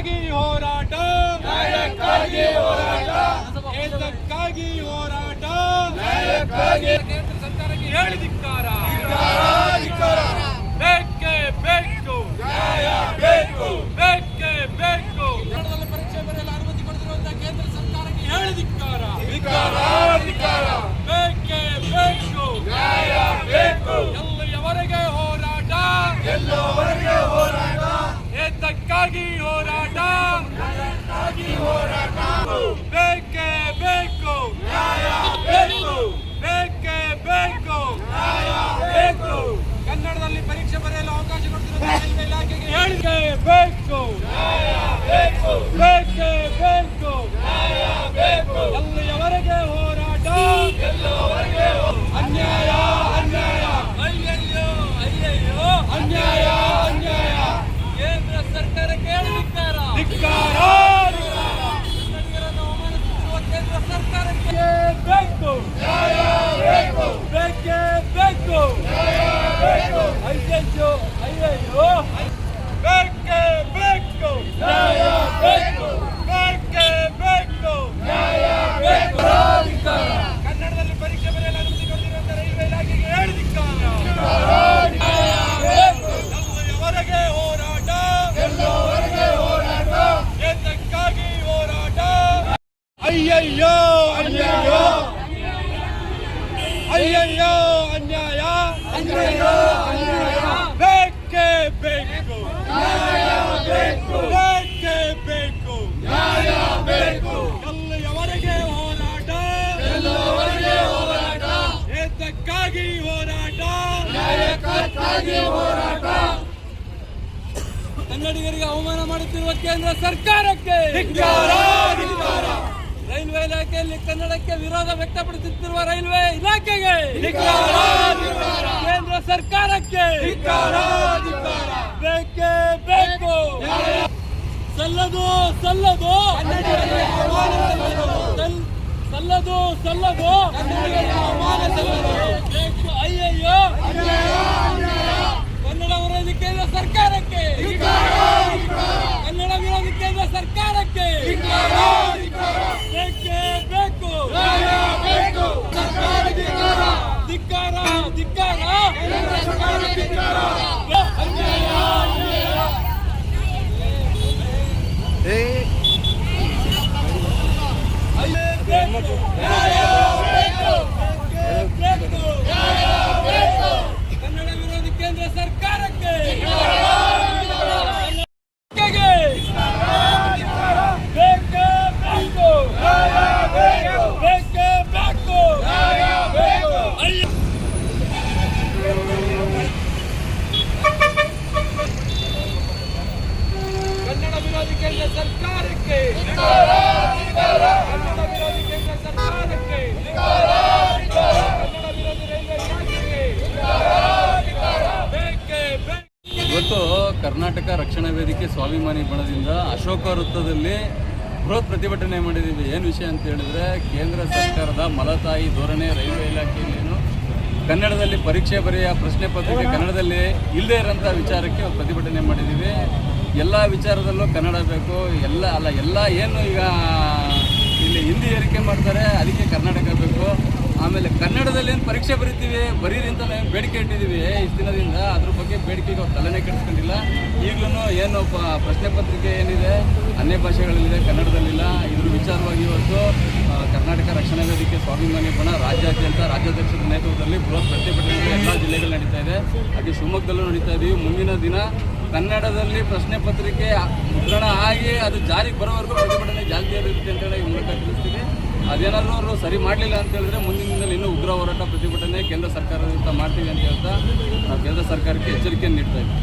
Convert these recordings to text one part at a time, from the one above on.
ಏತಕ್ಕಾಗಿ ಹೋರಾಟ, ಏತಕ್ಕಾಗಿ ಹೋರಾಟ, ಕೇಂದ್ರ ಸರ್ಕಾರಕ್ಕೆ ಹೇಳಿ ಧಿಕ್ಕಾರ. ಬೇಕೇ ಬೇಕು, ಬೇಕೇ ಬೇಕು. ಕನ್ನಡದಲ್ಲಿ ಪರೀಕ್ಷೆ ಬರೆಯಲು ಅನುಮತಿ ಕೊಡದಿರುವಂತಹ ಕೇಂದ್ರ ಸರ್ಕಾರಕ್ಕೆ ಹೇಳಿ ಧಿಕ್ಕಾರ. ಬೇಕೇ ಬೇಕು, ಎಲ್ಲಿಯವರೆಗೆ ಹೋರಾಟ, ಏತಕ್ಕಾಗಿ ಹೋರಾಟ, ಬೇಕೇ ಬೇಕು, ಬೇಕೇ ಬೇಕು. ಕನ್ನಡದಲ್ಲಿ ಪರೀಕ್ಷೆ ಬರೆಯಲು ಅವಕಾಶ ಕೊಡ್ತಿರುವ ರೈಲ್ವೆ ಇಲಾಖೆಗೆ ಹೇಳಿಕೆ ಬೇಕು, ಬೇಕೇ ಬೇಕು. ಎಲ್ಲಿಯವರೆಗೆ ಹೋರಾಟ, ಅನ್ಯಾಯ ಅನ್ಯಾಯ, ಅಯ್ಯಯ್ಯೋ ಅಯ್ಯಯ್ಯೋ, ಅನ್ಯಾಯ ಅನ್ಯಾಯ. ಕೇಂದ್ರ ಸರ್ಕಾರಕ್ಕೆ ಧಿಕ್ಕಾರ, ಧಿಕ್ಕಾರ. ಕನ್ನಡಿಗರನ್ನು ಅವಮಾನಿಸುತ್ತಿರುವ ಕೇಂದ್ರ ಸರ್ಕಾರಕ್ಕೆ ಬೇಕು, ಬೇಕೇ ಬೇಕು. ಅಯ್ಯಯ್ಯೋ ಅಯ್ಯಯ್ಯೋ, ಬೇಕೇ ಬೇಕು, ಬೇಕೇ ಬೇಕು. ಕನ್ನಡದಲ್ಲಿ ಪರೀಕ್ಷೆ ಬರೆಯಲು ಅನುಮತಿ ಕೊಡದಿರುವಂತಹ ರೈಲ್ವೆ ಇಲಾಖೆಗೆ ಹೇಳಿ ಧಿಕ್ಕಾರ. ಎಲ್ಲಿಯವರೆಗೆ ಹೋರಾಟ, ಏತಕ್ಕಾಗಿ ಹೋರಾಟ. ಅಯ್ಯಯ್ಯೋ ಅಯ್ಯಯ್ಯೋ, ಅಯ್ಯಯ್ಯೋ ಅನ್ಯಾಯ, ಬೇಕೇ ಬೇಕು, ಬೇಕೇ ಬೇಕು. ಎಲ್ಲಿಯವರೆಗೆ ಹೋರಾಟ, ಏತಕ್ಕಾಗಿ ಹೋರಾಟ, ಕನ್ನಡಿಗರಿಗೆ ಅವಮಾನ ಮಾಡುತ್ತಿರುವ ಕೇಂದ್ರ ಸರ್ಕಾರಕ್ಕೆ ಧಿಕ್ಕಾರ. ರೈಲ್ವೆ ಇಲಾಖೆಯಲ್ಲಿ ಕನ್ನಡಕ್ಕೆ ವಿರೋಧ ವ್ಯಕ್ತಪಡಿಸುತ್ತಿರುವ ರೈಲ್ವೆ ಇಲಾಖೆಗೆ ಧಿಕ್ಕಾರ. ಕೇಂದ್ರ ಸರ್ಕಾರಕ್ಕೆ ಬೇಕೇ ಬೇಕು. ಸಲ್ಲದು ಸಲ್ಲದು, ಸಲ್ಲದು ಸಲ್ಲದು. ಅಯ್ಯಯ್ಯೋ, ಕನ್ನಡ ವಿರೋಧಿ ಕೇಂದ್ರ ಸರ್ಕಾರಕ್ಕೆ, ಕನ್ನಡ ವಿರೋಧಿ ಕೇಂದ್ರ ಸರ್ಕಾರಕ್ಕೆ ಬೇಕೇ ಬೇಕು. ಧಿಕ್ಕಾರ ಧಿಕ್ಕಾರ. ಕನ್ನಡ ವಿರೋಧಿ ಕೇಂದ್ರ ಸರ್ಕಾರಕ್ಕೆ ಬೇಕೇ ಬೇಕು, ಬೇಕೇ ಬೇಕು. ಕನ್ನಡ ವಿರೋಧಿ ಕೇಂದ್ರ ಸರ್ಕಾರಕ್ಕೆ, ಕನ್ನಡ ವಿರೋಧಿ ಕೇಂದ್ರ ಸರ್ಕಾರಕ್ಕೆ, ಕನ್ನಡ ವಿರೋಧಿ ರೈಲ್ವೆ ಇಲಾಖೆಗೆ ಬೇಕೇ ಬೇಕು. ಇವತ್ತು ಕರ್ನಾಟಕ ರಕ್ಷಣಾ ವೇದಿಕೆ ಸ್ವಾಭಿಮಾನಿ ಬಣದಿಂದ ಅಶೋಕ ವೃತ್ತದಲ್ಲಿ ಬೃಹತ್ ಪ್ರತಿಭಟನೆ ಮಾಡಿದ್ದೀವಿ. ಏನು ವಿಷಯ ಅಂತ ಹೇಳಿದ್ರೆ, ಕೇಂದ್ರ ಸರ್ಕಾರದ ಮಲತಾಯಿ ಧೋರಣೆ ರೈಲ್ವೆ ಇಲಾಖೆಯಲ್ಲೇನು ಕನ್ನಡದಲ್ಲಿ ಪರೀಕ್ಷೆ ಬರೆಯ ಪ್ರಶ್ನೆ ಪತ್ರಿಕೆ ಕನ್ನಡದಲ್ಲಿ ಇಲ್ಲದೇ ಇರೋಂಥ ವಿಚಾರಕ್ಕೆ ಪ್ರತಿಭಟನೆ ಮಾಡಿದ್ದೀವಿ. ಎಲ್ಲ ವಿಚಾರದಲ್ಲೂ ಕನ್ನಡ ಬೇಕು, ಎಲ್ಲ ಏನು ಈಗ ಇಲ್ಲಿ ಹಿಂದಿ ಏರಿಕೆ ಮಾಡ್ತಾರೆ, ಅದಕ್ಕೆ ಕರ್ನಾಟಕ ಬೇಕು. ಆಮೇಲೆ ಕನ್ನಡದಲ್ಲಿ ಏನು ಪರೀಕ್ಷೆ ಬರೀರಿ ಅಂತ ನಾವು ಬೇಡಿಕೆ ಇಟ್ಟಿದ್ದೀವಿ ಇಷ್ಟು ದಿನದಿಂದ. ಅದ್ರ ಬಗ್ಗೆ ಬೇಡಿಕೆಗೆ ಅವ್ರು ತಲೆನೇ ಕೆಡಿಸ್ಕೊಂಡಿಲ್ಲ. ಈಗಲೂ ಏನು ಪ್ರಶ್ನೆ ಪತ್ರಿಕೆ ಏನಿದೆ ಅನ್ಯ ಭಾಷೆಗಳಲ್ಲಿದೆ, ಕನ್ನಡದಲ್ಲಿಲ್ಲ. ಇದ್ರ ವಿಚಾರವಾಗಿ ಇವತ್ತು ಕರ್ನಾಟಕ ರಕ್ಷಣಾ ವೇದಿಕೆ ಸ್ವಾಭಿಮಾನಿ ಬಣ ರಾಜ್ಯಾದ್ಯಂತ ರಾಜ್ಯಾಧ್ಯಕ್ಷರ ನೇತೃತ್ವದಲ್ಲಿ ಬೃಹತ್ ಪ್ರತಿಭಟನೆ ಎಲ್ಲ ಜಿಲ್ಲೆಗಳು ನಡೀತಾ ಇದೆ. ಹಾಗೆ ಶಿವಮೊಗ್ಗದಲ್ಲೂ ನಡೀತಾ ಇದ್ದೀವಿ. ಮುಂದಿನ ದಿನ ಕನ್ನಡದಲ್ಲಿ ಪ್ರಶ್ನೆ ಪತ್ರಿಕೆ ಮುದ್ರಣ ಆಗಿ ಅದು ಜಾರಿಗೆ ಬರೋವರೆಗೂ ಪ್ರತಿಭಟನೆ ಜಾರಿಯಲ್ಲಿರುತ್ತೆ ಅಂತ ಹೇಳಿ ಈ ಮೂಲಕ ತಿಳಿಸ್ತೀವಿ. ಅದೇನಾದರೂ ಅವರು ಸರಿ ಮಾಡಲಿಲ್ಲ ಅಂತ ಹೇಳಿದ್ರೆ ಮುಂದಿನ ದಿನದಲ್ಲಿ ಇನ್ನೂ ಉಗ್ರ ಹೋರಾಟ ಪ್ರತಿಭಟನೆ ಕೇಂದ್ರ ಸರ್ಕಾರದಿಂದ ಮಾಡ್ತೀವಿ ಅಂತ ಹೇಳ್ತಾ ನಾವು ಕೇಂದ್ರ ಸರ್ಕಾರಕ್ಕೆ ಎಚ್ಚರಿಕೆಯನ್ನು ನೀಡ್ತಾ ಇದ್ದೀವಿ.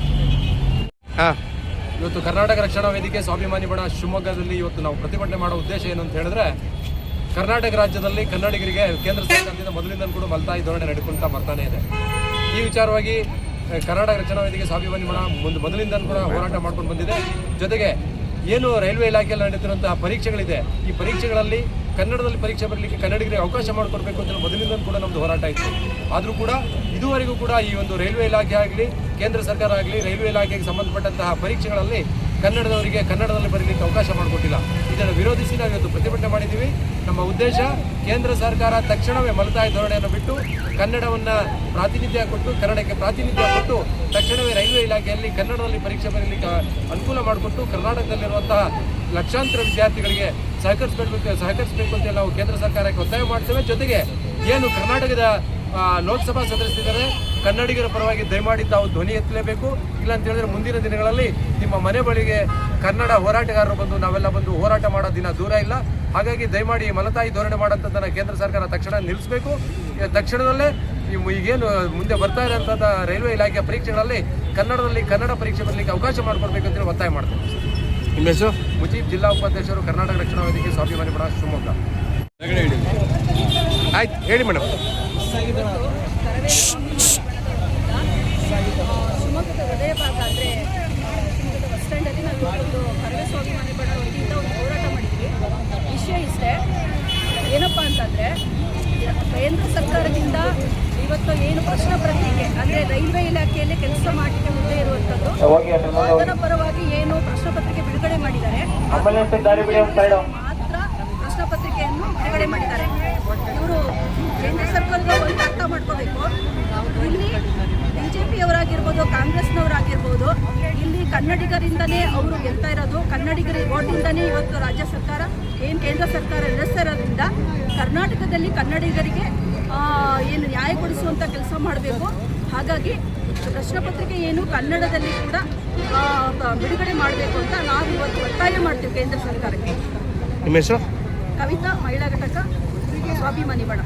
ಇವತ್ತು ಕರ್ನಾಟಕ ರಕ್ಷಣಾ ವೇದಿಕೆ ಸ್ವಾಭಿಮಾನಿ ಬಣ ಶಿವಮೊಗ್ಗದಲ್ಲಿ ಇವತ್ತು ನಾವು ಪ್ರತಿಭಟನೆ ಮಾಡೋ ಉದ್ದೇಶ ಏನು ಅಂತ ಹೇಳಿದ್ರೆ, ಕರ್ನಾಟಕ ರಾಜ್ಯದಲ್ಲಿ ಕನ್ನಡಿಗರಿಗೆ ಕೇಂದ್ರ ಸರ್ಕಾರದಿಂದ ಮೊದಲಿಂದ ಕೂಡ ಮಲತಾಯಿ ಧೋರಣೆ ನಡೆದುಕೊಂತ ಬರ್ತಾನೆ ಇದೆ. ಈ ವಿಚಾರವಾಗಿ ಕರ್ನಾಟಕ ರಕ್ಷಣಾ ವೇದಿಕೆ ಸ್ವಾಭಿಮಾನಿ ಬಣ ಮೊದಲಿಂದ ಕೂಡ ಹೋರಾಟ ಮಾಡ್ಕೊಂಡು ಬಂದಿದೆ. ಜೊತೆಗೆ ಏನು ರೈಲ್ವೆ ಇಲಾಖೆಯಲ್ಲಿ ನಡೆಯುತ್ತಿರುವಂತಹ ಪರೀಕ್ಷೆಗಳಿದೆ, ಈ ಪರೀಕ್ಷೆಗಳಲ್ಲಿ ಕನ್ನಡದಲ್ಲಿ ಪರೀಕ್ಷೆ ಬರಲಿಕ್ಕೆ ಕನ್ನಡಿಗರಿಗೆ ಅವಕಾಶ ಮಾಡಿಕೊಡ್ಬೇಕು ಅಂತ ಮೊದಲಿಂದ ಕೂಡ ನಮ್ಮದು ಹೋರಾಟ ಇತ್ತು. ಆದರೂ ಕೂಡ ಇದುವರೆಗೂ ಕೂಡ ಈ ಒಂದು ರೈಲ್ವೆ ಇಲಾಖೆ ಆಗಲಿ, ಕೇಂದ್ರ ಸರ್ಕಾರ ಆಗಲಿ, ರೈಲ್ವೆ ಇಲಾಖೆಗೆ ಸಂಬಂಧಪಟ್ಟಂತಹ ಪರೀಕ್ಷೆಗಳಲ್ಲಿ ಕನ್ನಡದವರಿಗೆ ಕನ್ನಡದಲ್ಲಿ ಬರೀಲಿಕ್ಕೆ ಅವಕಾಶ ಮಾಡಿಕೊಟ್ಟಿಲ್ಲ. ಇದನ್ನು ವಿರೋಧಿಸಿ ನಾವು ಇವತ್ತು ಪ್ರತಿಭಟನೆ ಮಾಡಿದ್ದೀವಿ. ನಮ್ಮ ಉದ್ದೇಶ ಕೇಂದ್ರ ಸರ್ಕಾರ ತಕ್ಷಣವೇ ಮಲತಾಯಿ ಧೋರಣೆಯನ್ನು ಬಿಟ್ಟು ಕನ್ನಡವನ್ನು ಪ್ರಾತಿನಿಧ್ಯ ಕೊಟ್ಟು ಕನ್ನಡಕ್ಕೆ ಪ್ರಾತಿನಿಧ್ಯ ಕೊಟ್ಟು ತಕ್ಷಣವೇ ರೈಲ್ವೆ ಇಲಾಖೆಯಲ್ಲಿ ಕನ್ನಡದಲ್ಲಿ ಪರೀಕ್ಷೆ ಬರೀಲಿಕ್ಕೆ ಅನುಕೂಲ ಮಾಡಿಕೊಟ್ಟು ಕರ್ನಾಟಕದಲ್ಲಿರುವಂತಹ ಲಕ್ಷಾಂತರ ವಿದ್ಯಾರ್ಥಿಗಳಿಗೆ ಸಹಕರಿಸಬೇಕು ಅಂತ ನಾವು ಕೇಂದ್ರ ಸರ್ಕಾರಕ್ಕೆ ಒತ್ತಾಯ ಮಾಡ್ತೇವೆ. ಜೊತೆಗೆ ಏನು ಕರ್ನಾಟಕದ ಲೋಕಸಭಾ ಸದಸ್ಯರಿದ್ದಾರೆ ಕನ್ನಡಿಗರ ಪರವಾಗಿ ದಯಮಾಡಿ ತಾವು ಧ್ವನಿ ಎತ್ತಲೇಬೇಕು. ಇಲ್ಲ ಅಂತ ಹೇಳಿದ್ರೆ ಮುಂದಿನ ದಿನಗಳಲ್ಲಿ ನಿಮ್ಮ ಮನೆ ಬಳಿಗೆ ಕನ್ನಡ ಹೋರಾಟಗಾರರು ಬಂದು ನಾವೆಲ್ಲ ಬಂದು ಹೋರಾಟ ಮಾಡೋ ದಿನ ದೂರ ಇಲ್ಲ. ಹಾಗಾಗಿ ದಯಮಾಡಿ ಮಲತಾಯಿ ಧೋರಣೆ ಮಾಡೋಂಥದ್ದನ್ನು ಕೇಂದ್ರ ಸರ್ಕಾರ ತಕ್ಷಣ ನಿಲ್ಲಿಸಬೇಕು. ತಕ್ಷಣದಲ್ಲೇ ಈಗೇನು ಮುಂದೆ ಬರ್ತಾ ಇರೋಂಥದ್ದು ರೈಲ್ವೆ ಇಲಾಖೆಯ ಪರೀಕ್ಷೆಗಳಲ್ಲಿ ಕನ್ನಡ ಪರೀಕ್ಷೆ ಬರಲಿಕ್ಕೆ ಅವಕಾಶ ಮಾಡಿಕೊಡ್ಬೇಕು ಅಂತೇಳಿ ಒತ್ತಾಯ ಮಾಡ್ತೇವೆ. ನಿಮ್ಮ ಹೆಸರು? ಮುಜೀಬ್, ಜಿಲ್ಲಾ ಉಪಾಧ್ಯಕ್ಷರು, ಕರ್ನಾಟಕ ರಕ್ಷಣಾ ವೇದಿಕೆ, ಸ್ವಾಭಿಮಾನಿ ಬಣ, ಶಿವಮೊಗ್ಗ. ಆಯ್ತು, ಹೇಳಿ ಮೇಡಮ್. ಶಿವಮೊಗ್ಗದ ಹೃದಯ ಭಾಗ ಅಂದರೆ ಶಿವಮೊಗ್ಗದ ಬಸ್ ಸ್ಟ್ಯಾಂಡಲ್ಲಿ ನಾವು ಒಂದು ಕರವೇ ಸ್ವಾಭಿಮಾನಿ ಬಣ ವತಿಯಿಂದ ಒಂದು ಹೋರಾಟ ಮಾಡಿದ್ವಿ. ವಿಷಯ ಇಷ್ಟೇ, ಏನಪ್ಪ ಅಂತಂದರೆ ಕೇಂದ್ರ ಸರ್ಕಾರದಿಂದ ಇವತ್ತು ಏನು ಪ್ರಶ್ನೆ ಪತ್ರಿಕೆ ಅಂದರೆ ರೈಲ್ವೆ ಇಲಾಖೆಯಲ್ಲಿ ಕೆಲಸ ಮಾಡಲಿಕ್ಕೆ ಮುಂದೆ ಇರುವಂಥದ್ದು ಅದರ ಪರವಾಗಿ ಏನು ಪ್ರಶ್ನೆ ಪತ್ರಿಕೆ ಬಿಡುಗಡೆ ಮಾಡಿದ್ದಾರೆ ಮಾತ್ರ ಪ್ರಶ್ನೆ ಪತ್ರಿಕೆಯನ್ನು ಬಿಡುಗಡೆ ಮಾಡಿದ್ದಾರೆ. ಇವರು ಕೇಂದ್ರ ಸರ್ಕಾರದ ಒಂದು ಅರ್ಥ ಮಾಡ್ಕೋಬೇಕು. ಇಲ್ಲಿ ಬಿಜೆಪಿಯವರಾಗಿರ್ಬೋದು, ಕಾಂಗ್ರೆಸ್ನವರಾಗಿರ್ಬೋದು, ಇಲ್ಲಿ ಕನ್ನಡಿಗರಿಂದನೇ ಅವರು ಗೆಲ್ತಾ ಇರೋದು. ಕನ್ನಡಿಗರ ಓಟಿಂದನೇ ಇವತ್ತು ರಾಜ್ಯ ಸರ್ಕಾರ ಏನು ಕೇಂದ್ರ ಸರ್ಕಾರ ನಡೆಸ್ತಾ ಇರೋದ್ರಿಂದ ಕರ್ನಾಟಕದಲ್ಲಿ ಕನ್ನಡಿಗರಿಗೆ ಏನು ನ್ಯಾಯ ಕೊಡಿಸುವಂಥ ಕೆಲಸ ಮಾಡಬೇಕು. ಹಾಗಾಗಿ ಪ್ರಶ್ನೆ ಪತ್ರಿಕೆ ಏನು ಕನ್ನಡದಲ್ಲಿ ಕೂಡ ಬಿಡುಗಡೆ ಮಾಡಬೇಕು ಅಂತ ನಾವು ಇವತ್ತು ಒತ್ತಾಯ ಮಾಡ್ತೀವಿ ಕೇಂದ್ರ ಸರ್ಕಾರಕ್ಕೆ. ನಿಮ್ಮ ಹೆಸರು? ಕವಿತಾ, ಮಹಿಳಾ ಘಟಕ, ಸ್ವಾಭಿಮಾನಿ ಬಣ.